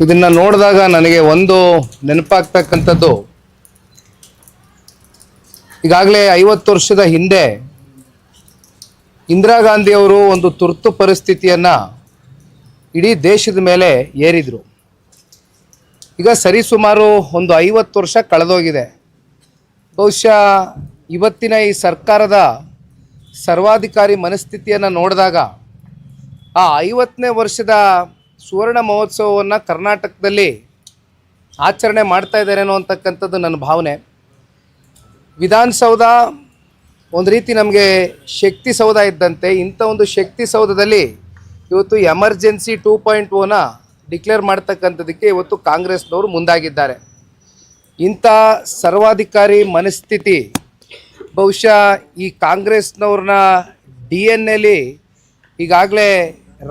ಇದನ್ನ ನೋಡಿದಾಗ ನನಗೆ ಒಂದು ನೆನಪಾಗ್ತಕ್ಕಂಥದ್ದು, ಈಗಾಗಲೇ 50 ವರ್ಷದ ಹಿಂದೆ ಇಂದಿರಾ ಗಾಂಧಿ ಅವರು ಒಂದು ತುರ್ತು ಪರಿಸ್ಥಿತಿಯನ್ನು ಇಡೀ ದೇಶದ ಮೇಲೆ ಏರಿದರು. ಈಗ ಸರಿಸುಮಾರು ಒಂದು 50 ವರ್ಷ ಕಳೆದೋಗಿದೆ. ಬಹುಶಃ ಇವತ್ತಿನ ಈ ಸರ್ಕಾರದ ಸರ್ವಾಧಿಕಾರಿ ಮನಸ್ಥಿತಿಯನ್ನು ನೋಡಿದಾಗ ಆ 50ನೇ ವರ್ಷದ ಸುವರ್ಣ ಮಹೋತ್ಸವವನ್ನು ಕರ್ನಾಟಕದಲ್ಲಿ ಆಚರಣೆ ಮಾಡ್ತಾ ಇದ್ದಾರೇನೋ ಅಂತಕ್ಕಂಥದ್ದು ನನ್ನ ಭಾವನೆ. ವಿಧಾನಸೌಧ ಒಂದು ರೀತಿ ನಮಗೆ ಶಕ್ತಿ ಸೌಧ ಇದ್ದಂತೆ. ಇಂಥ ಒಂದು ಶಕ್ತಿ ಸೌಧದಲ್ಲಿ ಇವತ್ತು ಎಮರ್ಜೆನ್ಸಿ 2.0ನ ಡಿಕ್ಲೇರ್ ಮಾಡ್ತಕ್ಕಂಥದ್ದಕ್ಕೆ ಇವತ್ತು ಕಾಂಗ್ರೆಸ್ನವರು ಮುಂದಾಗಿದ್ದಾರೆ. ಇಂಥ ಸರ್ವಾಧಿಕಾರಿ ಮನಸ್ಥಿತಿ ಬಹುಶಃ ಈ ಕಾಂಗ್ರೆಸ್ನವ್ರನ್ನ DNA ಈಗಾಗಲೇ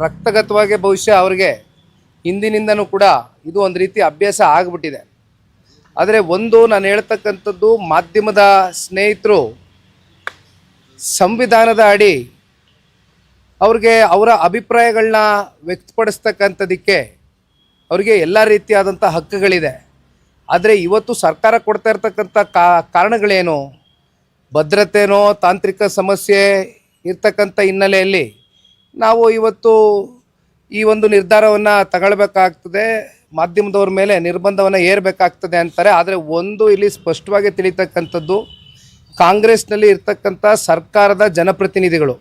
ರಕ್ತಗತವಾಗಿ ಬಹುಶಃ ಅವ್ರಿಗೆ ಹಿಂದಿನಿಂದನೂ ಕೂಡ ಇದು ಒಂದು ರೀತಿ ಅಭ್ಯಾಸ ಆಗಿಬಿಟ್ಟಿದೆ. ಆದರೆ ಒಂದು ನಾನು ಹೇಳ್ತಕ್ಕಂಥದ್ದು, ಮಾಧ್ಯಮದ ಸ್ನೇಹಿತರು ಸಂವಿಧಾನದ ಅಡಿ ಅವ್ರಿಗೆ ಅವರ ಅಭಿಪ್ರಾಯಗಳನ್ನ ವ್ಯಕ್ತಪಡಿಸ್ತಕ್ಕಂಥದ್ದಕ್ಕೆ ಅವರಿಗೆ ಎಲ್ಲ ರೀತಿಯಾದಂಥ ಹಕ್ಕುಗಳಿದೆ. ಆದರೆ ಇವತ್ತು ಸರ್ಕಾರ ಕೊಡ್ತಾ ಇರ್ತಕ್ಕಂಥ ಕಾರಣಗಳೇನು, ಭದ್ರತೆನೋ ತಾಂತ್ರಿಕ ಸಮಸ್ಯೆ ಇರ್ತಕ್ಕಂಥ ಹಿನ್ನೆಲೆಯಲ್ಲಿ ನಾವು ಇವತ್ತು ಈ ಒಂದು ನಿರ್ಧಾರವನ್ನು ತಗೊಳ್ಬೇಕಾಗ್ತದೆ, ಮಾಧ್ಯಮದವ್ರ ಮೇಲೆ ನಿರ್ಬಂಧವನ್ನು ಏರಬೇಕಾಗ್ತದೆ ಅಂತಾರೆ. ಆದರೆ ಒಂದು ಇಲ್ಲಿ ಸ್ಪಷ್ಟವಾಗಿ ತಿಳಿತಕ್ಕಂಥದ್ದು, ಕಾಂಗ್ರೆಸ್ನಲ್ಲಿ ಇರ್ತಕ್ಕಂಥ ಸರ್ಕಾರದ ಜನಪ್ರತಿನಿಧಿಗಳು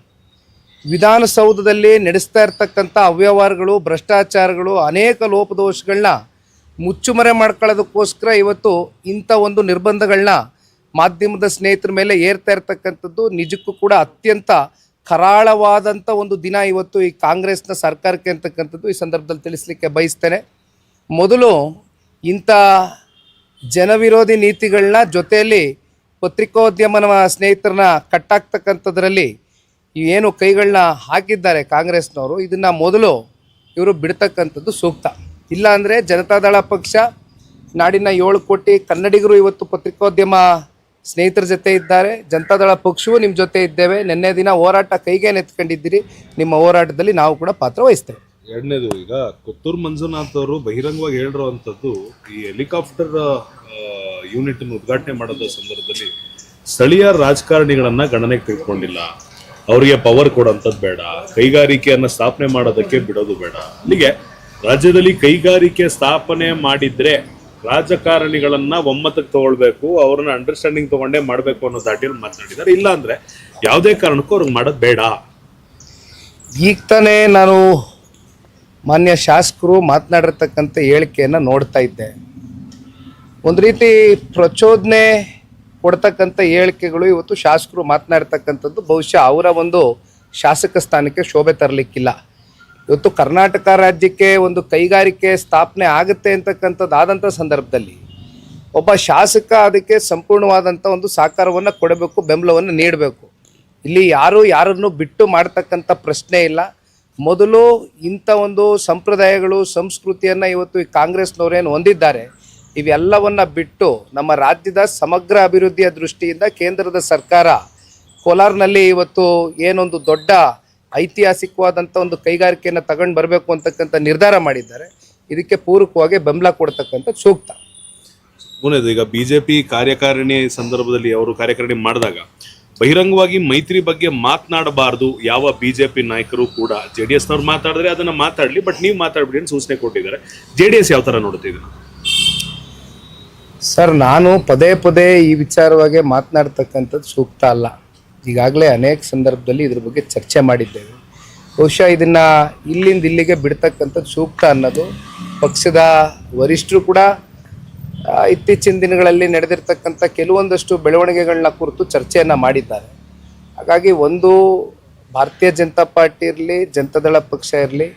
ವಿಧಾನಸೌಧದಲ್ಲಿ ನಡೆಸ್ತಾ ಇರ್ತಕ್ಕಂಥ ಅವ್ಯವಹಾರಗಳು, ಭ್ರಷ್ಟಾಚಾರಗಳು, ಅನೇಕ ಲೋಪದೋಷಗಳನ್ನ ಮುಚ್ಚುಮರೆ ಮಾಡ್ಕೊಳ್ಳೋದಕ್ಕೋಸ್ಕರ ಇವತ್ತು ಇಂಥ ಒಂದು ನಿರ್ಬಂಧಗಳನ್ನ ಮಾಧ್ಯಮದ ಸ್ನೇಹಿತರ ಮೇಲೆ ಏರ್ತಾ ಇರ್ತಕ್ಕಂಥದ್ದು ನಿಜಕ್ಕೂ ಕೂಡ ಅತ್ಯಂತ ಕರಾಳವಾದಂಥ ಒಂದು ದಿನ ಇವತ್ತು ಈ ಕಾಂಗ್ರೆಸ್ನ ಸರ್ಕಾರಕ್ಕೆ ಅಂತಕ್ಕಂಥದ್ದು ಈ ಸಂದರ್ಭದಲ್ಲಿ ತಿಳಿಸ್ಲಿಕ್ಕೆ ಬಯಸ್ತೇನೆ. ಮೊದಲು ಇಂಥ ಜನವಿರೋಧಿ ನೀತಿಗಳನ್ನ ಜೊತೆಯಲ್ಲಿ ಪತ್ರಿಕೋದ್ಯಮನ ಸ್ನೇಹಿತರನ್ನ ಕಟ್ಟಾಕ್ತಕ್ಕಂಥದ್ರಲ್ಲಿ ಏನು ಕೈಗಳನ್ನ ಹಾಕಿದ್ದಾರೆ ಕಾಂಗ್ರೆಸ್ನವರು, ಇದನ್ನು ಮೊದಲು ಇವರು ಬಿಡ್ತಕ್ಕಂಥದ್ದು ಸೂಕ್ತ. ಇಲ್ಲ ಅಂದರೆ ಜನತಾದಳ ಪಕ್ಷ, ನಾಡಿನ 7 ಕೋಟಿ ಕನ್ನಡಿಗರು ಇವತ್ತು ಪತ್ರಿಕೋದ್ಯಮ ಸ್ನೇಹಿತರ ಜೊತೆ ಇದ್ದಾರೆ. ಜನತಾದಳ ಪಕ್ಷವೂ ನಿಮ್ಮ ಜೊತೆ ಇದ್ದೇವೆ. ನಿನ್ನೆ ದಿನ ಹೋರಾಟ ಕೈಗೆ ಎತ್ಕೊಂಡಿದ್ದೀರಿ, ನಿಮ್ಮ ಹೋರಾಟದಲ್ಲಿ ನಾವು ಕೂಡ ಪಾತ್ರ ವಹಿಸ್ತೇವೆ. ಎರಡನೇದು, ಈಗ ಕೊತ್ತೂರು ಮಂಜುನಾಥ್ ಅವರು ಬಹಿರಂಗವಾಗಿ ಹೇಳಿರುವಂಥದ್ದು, ಈ ಹೆಲಿಕಾಪ್ಟರ್ ಯೂನಿಟ್ ಉದ್ಘಾಟನೆ ಮಾಡೋದ ಸಂದರ್ಭದಲ್ಲಿ ಸ್ಥಳೀಯ ರಾಜಕಾರಣಿಗಳನ್ನ ಗಣನೆಗೆ ತೆಗೆದುಕೊಂಡಿಲ್ಲ, ಅವರಿಗೆ ಪವರ್ ಕೊಡೋಂಥದ್ದು ಬೇಡ, ಕೈಗಾರಿಕೆಯನ್ನ ಸ್ಥಾಪನೆ ಮಾಡೋದಕ್ಕೆ ಬಿಡೋದು ಬೇಡ. ಅಲ್ಲಿಗೆ ರಾಜ್ಯದಲ್ಲಿ ಕೈಗಾರಿಕೆ ಸ್ಥಾಪನೆ ಮಾಡಿದ್ರೆ ರಾಜಕಾರಣಿಗಳನ್ನ ಒಮ್ಮತಕ್ಕೆ ತಗೊಳ್ಬೇಕು, ಅವ್ರನ್ನ ಅಂಡರ್ಸ್ಟ್ಯಾಂಡಿಂಗ್ ತಗೊಂಡೇ ಮಾಡಬೇಕು ಅನ್ನೋ ದಾಟಿಯಲ್ಲಿ ಮಾತನಾಡಿದ್ದಾರೆ. ಇಲ್ಲ ಅಂದ್ರೆ ಯಾವುದೇ ಕಾರಣಕ್ಕೂ ಅವ್ರಿಗೆ ಮಾಡೋದು ಬೇಡ. ಈಗ ತಾನೇ ನಾನು ಮಾನ್ಯ ಶಾಸಕರು ಮಾತನಾಡಿರ್ತಕ್ಕಂಥ ಹೇಳಿಕೆಯನ್ನು ನೋಡ್ತಾ ಇದ್ದೆ. ಒಂದು ರೀತಿ ಪ್ರಚೋದನೆ ಕೊಡ್ತಕ್ಕಂಥ ಹೇಳಿಕೆಗಳು ಇವತ್ತು ಶಾಸಕರು ಮಾತನಾಡ್ತಕ್ಕಂಥದ್ದು ಬಹುಶಃ ಅವರ ಒಂದು ಶಾಸಕ ಸ್ಥಾನಕ್ಕೆ ಶೋಭೆ ತರಲಿಕ್ಕಿಲ್ಲ. ಇವತ್ತು ಕರ್ನಾಟಕ ರಾಜ್ಯಕ್ಕೆ ಒಂದು ಕೈಗಾರಿಕೆ ಸ್ಥಾಪನೆ ಆಗುತ್ತೆ ಅಂತಕ್ಕಂಥದ್ದಾದಂಥ ಸಂದರ್ಭದಲ್ಲಿ ಒಬ್ಬ ಶಾಸಕ ಅದಕ್ಕೆ ಸಂಪೂರ್ಣವಾದಂಥ ಒಂದು ಸಹಕಾರವನ್ನು ಕೊಡಬೇಕು, ಬೆಂಬಲವನ್ನು ನೀಡಬೇಕು. ಇಲ್ಲಿ ಯಾರನ್ನು ಬಿಟ್ಟು ಮಾಡ್ತಕ್ಕಂಥ ಪ್ರಶ್ನೆ ಇಲ್ಲ. ಮೊದಲು ಇಂಥ ಒಂದು ಸಂಪ್ರದಾಯಗಳು, ಸಂಸ್ಕೃತಿಯನ್ನು ಇವತ್ತು ಈ ಕಾಂಗ್ರೆಸ್ನವರೇನು ಹೊಂದಿದ್ದಾರೆ, ಇವೆಲ್ಲವನ್ನು ಬಿಟ್ಟು ನಮ್ಮ ರಾಜ್ಯದ ಸಮಗ್ರ ಅಭಿವೃದ್ಧಿಯ ದೃಷ್ಟಿಯಿಂದ ಕೇಂದ್ರದ ಸರ್ಕಾರ ಕೋಲಾರ್ನಲ್ಲಿ ಇವತ್ತು ಏನೊಂದು ದೊಡ್ಡ ಐತಿಹಾಸಿಕವಾದಂಥ ಒಂದು ಕೈಗಾರಿಕೆಯನ್ನು ತಗೊಂಡು ಬರಬೇಕು ಅಂತಕ್ಕಂಥ ನಿರ್ಧಾರ ಮಾಡಿದ್ದಾರೆ. ಇದಕ್ಕೆ ಪೂರಕವಾಗಿ ಬೆಂಬಲ ಕೊಡ್ತಕ್ಕಂಥ ಸೂಕ್ತ. ಈಗ ಬಿಜೆಪಿ ಕಾರ್ಯಕಾರಿಣಿ ಸಂದರ್ಭದಲ್ಲಿ ಅವರು ಕಾರ್ಯಕಾರಿಣಿ ಮಾಡಿದಾಗ ಬಹಿರಂಗವಾಗಿ ಮೈತ್ರಿ ಬಗ್ಗೆ ಮಾತನಾಡಬಾರ್ದು ಯಾವ ಬಿಜೆಪಿ ನಾಯಕರು ಕೂಡ. JDSನವ್ರು ಮಾತಾಡಿದ್ರೆ ಅದನ್ನ ಮಾತಾಡಲಿ, ಬಟ್ ನೀವು ಮಾತಾಡ್ಬಿಡಿ ಅಂತ ಸೂಚನೆ ಕೊಟ್ಟಿದ್ದಾರೆ. JDS ಯಾವ ಥರ ನೋಡ್ತಿದ್ದೀವಿ ಸರ್? ನಾನು ಪದೇ ಪದೇ ಈ ವಿಚಾರವಾಗಿ ಮಾತನಾಡ್ತಕ್ಕಂಥದ್ದು ಸೂಕ್ತ ಅಲ್ಲ. ಈಗಾಗಲೇ ಅನೇಕ ಸಂದರ್ಭದಲ್ಲಿ ಇದ್ರ ಬಗ್ಗೆ ಚರ್ಚೆ ಮಾಡಿದ್ದೇವೆ. ಬಹುಶಃ ಇದನ್ನು ಇಲ್ಲಿಗೆ ಬಿಡ್ತಕ್ಕಂಥದ್ದು ಸೂಕ್ತ ಅನ್ನೋದು ಪಕ್ಷದ ವರಿಷ್ಠರು ಕೂಡ ಇತ್ತೀಚಿನ ದಿನಗಳಲ್ಲಿ ನಡೆದಿರ್ತಕ್ಕಂಥ ಕೆಲವೊಂದಷ್ಟು ಬೆಳವಣಿಗೆಗಳನ್ನ ಕುರಿತು ಚರ್ಚೆಯನ್ನು ಮಾಡಿದ್ದಾರೆ. ಹಾಗಾಗಿ ಒಂದು ಭಾರತೀಯ ಜನತಾ ಪಾರ್ಟಿ ಇರಲಿ, ಜನತಾದಳ ಪಕ್ಷ ಇರಲಿ,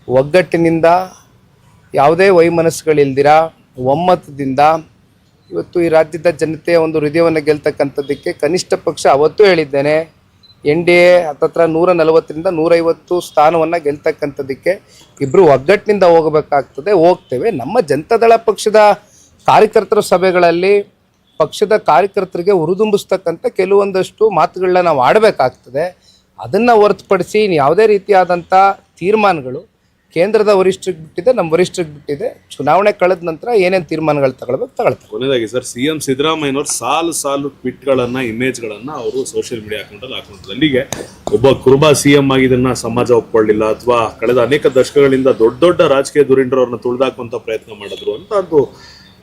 ಒಗ್ಗಟ್ಟಿನಿಂದ ಯಾವುದೇ ವೈಮನಸ್ಸುಗಳಿಲ್ದಿರ ಒಮ್ಮತದಿಂದ ಇವತ್ತು ಈ ರಾಜ್ಯದ ಜನತೆಯ ಒಂದು ಹೃದಯವನ್ನು ಗೆಲ್ತಕ್ಕಂಥದ್ದಕ್ಕೆ ಕನಿಷ್ಠ ಪಕ್ಷ ಅವತ್ತೂ ಹೇಳಿದ್ದೇನೆ, NDA ಹತ್ತತ್ರ 140ರಿಂದ 150 ಸ್ಥಾನವನ್ನು ಗೆಲ್ತಕ್ಕಂಥದ್ದಕ್ಕೆ ಇಬ್ಬರು ಒಗ್ಗಟ್ಟಿನಿಂದ ಹೋಗಬೇಕಾಗ್ತದೆ, ಹೋಗ್ತೇವೆ. ನಮ್ಮ ಜನತಾದಳ ಪಕ್ಷದ ಕಾರ್ಯಕರ್ತರ ಸಭೆಗಳಲ್ಲಿ ಪಕ್ಷದ ಕಾರ್ಯಕರ್ತರಿಗೆ ಹುರಿದುಂಬಿಸ್ತಕ್ಕಂಥ ಕೆಲವೊಂದಷ್ಟು ಮಾತುಗಳನ್ನ ನಾವು ಆಡಬೇಕಾಗ್ತದೆ. ಅದನ್ನು ಹೊರತುಪಡಿಸಿ ಯಾವುದೇ ರೀತಿಯಾದಂಥ ತೀರ್ಮಾನಗಳು ಕೇಂದ್ರದ ವರಿಷ್ಠರಿಗೆ ಬಿಟ್ಟಿದೆ, ನಮ್ಮ ವರಿಷ್ಠರಿಗೆ ಬಿಟ್ಟಿದೆ. ಚುನಾವಣೆ ಕಳೆದ ನಂತರ ಏನೇನು ತೀರ್ಮಾನಗಳು ತಗೊಳ್ತಾರೆ. ಕೊನೆಯದಾಗಿ ಸರ್, ಸಿಎಂ ಸಿದ್ದರಾಮಯ್ಯನವರು ಸಾಲು ಟ್ವೀಟ್ಗಳನ್ನ, ಇಮೇಜ್ಗಳನ್ನ ಅವರು ಸೋಷಿಯಲ್ ಮೀಡಿಯಾ ಅಕೌಂಟಲ್ಲಿ ಹಾಕೊಂಡಿದ್ದಾರೆ. ಅಲ್ಲಿಗೆ ಒಬ್ಬ ಕುರುಬ ಸಿಎಂ ಆಗಿದ್ದನ್ನ ಸಮಾಜ ಒಪ್ಕೊಳ್ಳಿಲ್ಲ, ಅಥವಾ ಕಳೆದ ಅನೇಕ ದಶಕಗಳಿಂದ ದೊಡ್ಡ ರಾಜಕೀಯ ಧುರೀಣರವ್ರನ್ನ ತುಳಿದಾಕುವಂತ ಪ್ರಯತ್ನ ಮಾಡಿದ್ರು ಅಂತ ಅದು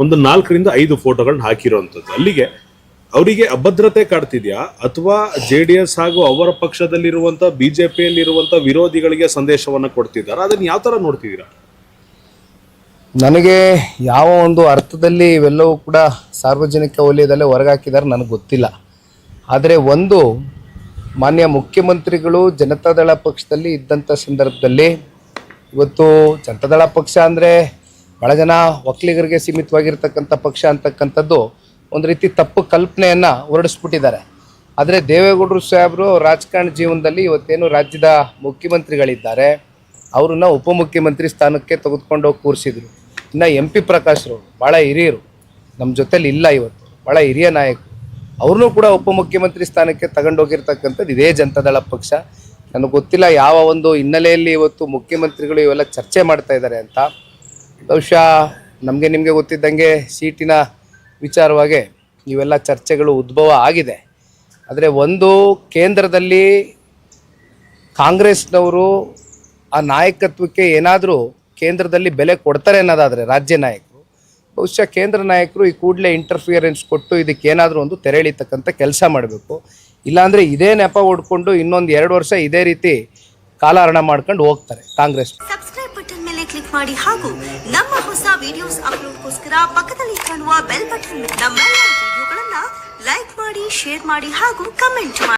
ಒಂದು 4 ರಿಂದ 5 ಫೋಟೋಗಳನ್ನ ಹಾಕಿರುವಂಥದ್ದು. ಅಲ್ಲಿಗೆ ಅವರಿಗೆ ಅಭದ್ರತೆ ಕಾಡ್ತಿದ್ಯಾ, ಅಥವಾ JDS ಹಾಗೂ ಅವರ ಪಕ್ಷದಲ್ಲಿರುವಂತ BJPಯಲ್ಲಿರುವಂತ ವಿರೋಧಿಗಳಿಗೆ ಸಂದೇಶವನ್ನ ಕೊಡ್ತಿದ್ದಾರೆ? ಅದನ್ನ ಯಾವ ತರ ನೋಡ್ತಿದ್ದೀರಾ? ನನಗೆ ಯಾವ ಒಂದು ಅರ್ಥದಲ್ಲಿ ಇವೆಲ್ಲವೂ ಕೂಡ ಸಾರ್ವಜನಿಕ ವಲಯದಲ್ಲೇ ಹೊರಗಾಕಿದ್ದಾರೆ ನನಗೆ ಗೊತ್ತಿಲ್ಲ. ಆದರೆ ಒಂದು, ಮಾನ್ಯ ಮುಖ್ಯಮಂತ್ರಿಗಳು ಜನತಾದಳ ಪಕ್ಷದಲ್ಲಿ ಇದ್ದಂಥ ಸಂದರ್ಭದಲ್ಲಿ, ಇವತ್ತು ಜನತಾದಳ ಪಕ್ಷ ಅಂದರೆ ಭಾಳ ಜನ ಒಕ್ಕಲಿಗರಿಗೆ ಸೀಮಿತವಾಗಿರ್ತಕ್ಕಂಥ ಪಕ್ಷ ಅಂತಕ್ಕಂಥದ್ದು ಒಂದು ರೀತಿ ತಪ್ಪು ಕಲ್ಪನೆಯನ್ನು ಹೊರಡಿಸ್ಬಿಟ್ಟಿದ್ದಾರೆ. ಆದರೆ ದೇವೇಗೌಡರು ಸಾಹೇಬರು ರಾಜಕಾರಣ ಜೀವನದಲ್ಲಿ ಇವತ್ತೇನು ರಾಜ್ಯದ ಮುಖ್ಯಮಂತ್ರಿಗಳಿದ್ದಾರೆ ಅವ್ರನ್ನ ಉಪಮುಖ್ಯಮಂತ್ರಿ ಸ್ಥಾನಕ್ಕೆ ತೆಗೆದುಕೊಂಡು ಹೋಗಿ ಕೂರಿಸಿದ್ರು. ಇನ್ನು MP ಪ್ರಕಾಶ್ರವರು ಭಾಳ ಹಿರಿಯರು, ನಮ್ಮ ಜೊತೆಲಿ ಇಲ್ಲ, ಇವತ್ತು ಭಾಳ ಹಿರಿಯ ನಾಯಕರು, ಅವ್ರನ್ನೂ ಕೂಡ ಉಪಮುಖ್ಯಮಂತ್ರಿ ಸ್ಥಾನಕ್ಕೆ ತಗೊಂಡೋಗಿರ್ತಕ್ಕಂಥದ್ದು ಇದೇ ಜನತಾದಳ ಪಕ್ಷ. ನನಗೆ ಗೊತ್ತಿಲ್ಲ ಯಾವ ಒಂದು ಹಿನ್ನೆಲೆಯಲ್ಲಿ ಇವತ್ತು ಮುಖ್ಯಮಂತ್ರಿಗಳು ಇವೆಲ್ಲ ಚರ್ಚೆ ಮಾಡ್ತಾ ಇದ್ದಾರೆ ಅಂತ. ಬಹುಶಃ ನಮಗೆ ನಿಮಗೆ ಗೊತ್ತಿದ್ದಂಗೆ ಸೀಟಿನ ವಿಚಾರವಾಗಿ ಇವೆಲ್ಲ ಚರ್ಚೆಗಳು ಉದ್ಭವ ಆಗಿದೆ. ಆದರೆ ಒಂದು, ಕೇಂದ್ರದಲ್ಲಿ ಕಾಂಗ್ರೆಸ್ನವರು ಆ ನಾಯಕತ್ವಕ್ಕೆ ಏನಾದರೂ ಕೇಂದ್ರದಲ್ಲಿ ಬೆಲೆ ಕೊಡ್ತಾರೆ ಅನ್ನೋದಾದರೆ ರಾಜ್ಯ ನಾಯಕರು, ಬಹುಶಃ ಕೇಂದ್ರ ನಾಯಕರು ಈ ಕೂಡಲೇ ಇಂಟರ್ಫಿಯರೆನ್ಸ್ ಕೊಟ್ಟು ಇದಕ್ಕೇನಾದರೂ ಒಂದು ತೆರೆ ಎಳೀತಕ್ಕಂಥ ಕೆಲಸ ಮಾಡಬೇಕು. ಇಲ್ಲಾಂದರೆ ಇದೇ ನೆಪ ಹೊಡ್ಕೊಂಡು ಇನ್ನೊಂದು 2 ವರ್ಷ ಇದೇ ರೀತಿ ಕಾಲಹರಣ ಮಾಡ್ಕೊಂಡು ಹೋಗ್ತಾರೆ ಕಾಂಗ್ರೆಸ್. ಸಬ್ಸ್ಕ್ರೈಬ್ ಬಟನ್ ಮೇಲೆ ಕ್ಲಿಕ್ ಮಾಡಿ ಹಾಗೂ ನಮ್ಮ ಹೊಸ ವಿಡಿಯೋಸ್ ಅಪ್ಲೋಡ್ಗೋಸ್ಕರ ಪಕ್ಕದಲ್ಲಿ ಕಾಣುವ ಬೆಲ್ ಬಟನ್ ನಮ್ಮೆಲ್ಲ ವಿಡಿಯೋಗಳನ್ನ ಲೈಕ್ ಮಾಡಿ, ಶೇರ್ ಮಾಡಿ ಹಾಗೂ ಕಮೆಂಟ್ ಮಾಡಿ.